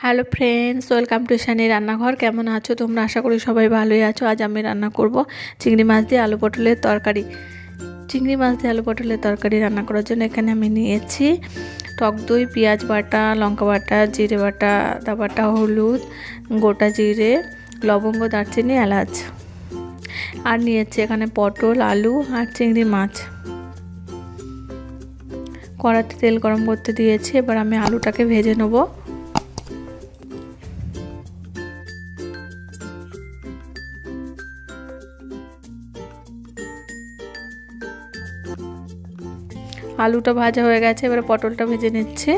Hello friends, welcome to ইশানির রান্নাঘর। কেমন আছো তোমরা? আশা করি সবাই ভালোই আছো। আজ আমি রান্না করব চিংড়ি মাছ দিয়ে আলু পটলের তরকারি। চিংড়ি মাছ দিয়ে আলু পটলের তরকারি রান্না করার জন্য এখানে আমি নিয়েছি টক দই, পেঁয়াজ বাটা, লঙ্কা বাটা, জিরে বাটা, আদা বাটা, হলুদ, গোটা জিরে, লবঙ্গ, দারচিনি, এলাচ। আর নিয়েছি এখানে পটল, আলু আর চিংড়ি মাছ। কড়াতে তেল গরম করতে দিয়েছি। এবার আমি আলুটাকে ভেজে নেব। আলুটা ভাজা হয়ে গেছে, এবারে পটলটা ভেজে নিচ্ছি।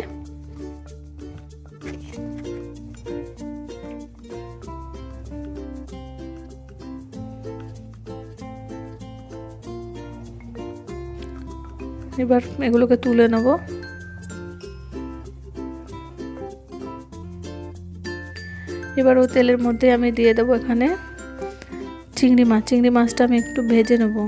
এবার এগুলোকে তুলে নেব। এবার ওই তেলের মধ্যে আমি দিয়ে দেবো এখানে চিংড়ি মাছ। চিংড়ি মাছটা আমি একটু ভেজে নেব।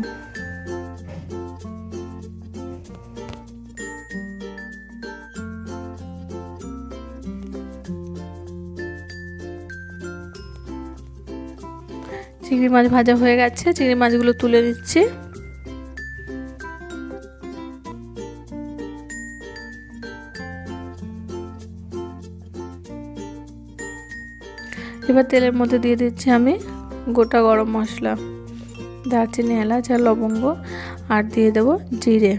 চিংড়ি মাছ ভাজা হয়ে গেছে, চিংড়ি মাছগুলো তুলে নিচ্ছি। এবার তেলের মধ্যে দিয়ে দিচ্ছি আমি গোটা গরম মশলা, দারচিনি, এলাচ আর লবঙ্গ, আর দিয়ে দেব জিরে।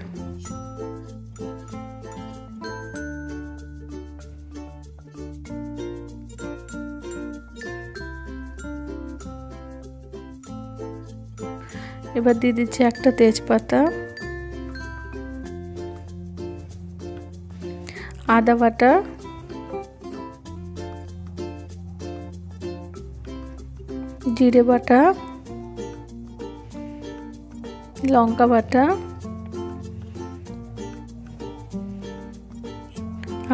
এবার দিয়ে দিচ্ছি একটা তেজপাতা, আদা বাটা, জিরে বাটা, লঙ্কা বাটা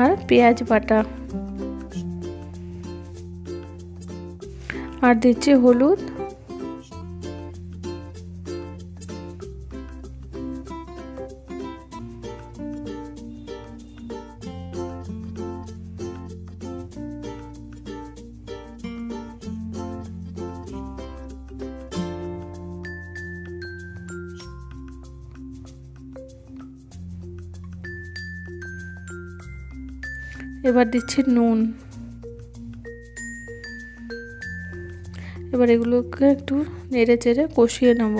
আর পেঁয়াজ বাটা, আর দিচ্ছি হলুদ। এবার দিচ্ছি নুন। এবার এগুলোকে একটু নেড়ে চেড়ে কষিয়ে নেব।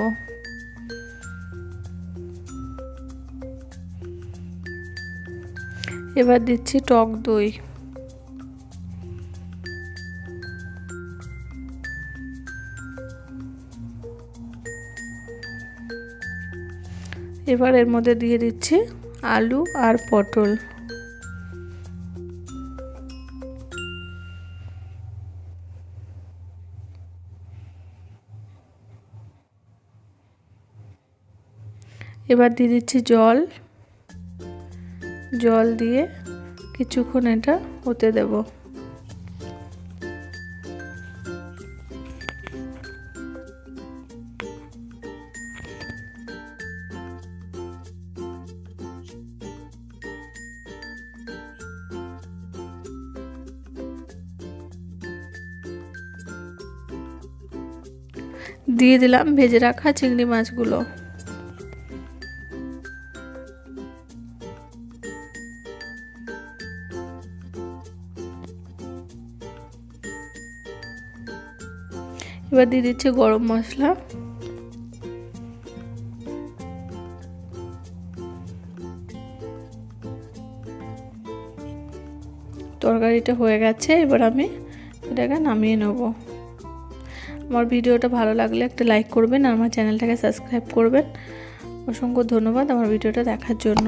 এবার দিচ্ছি টক দই। এবার এর মধ্যে দিয়ে দিচ্ছি আলু আর পটল। এবার দিয়ে দিচ্ছি জল। জল দিয়ে কিছুক্ষণ এটা হতে দেব। দিয়ে দিলাম ভেজে রাখা চিংড়ি মাছগুলো। এবার দিয়ে দিচ্ছি গরম মশলা। তরকারিটা হয়ে গেছে, এবার আমি এটাকে নামিয়ে নেব। আমার ভিডিওটা ভালো লাগলে একটা লাইক করবেন আর আমার চ্যানেলটাকে সাবস্ক্রাইব করবেন। অসংখ্য ধন্যবাদ আমার ভিডিওটা দেখার জন্য।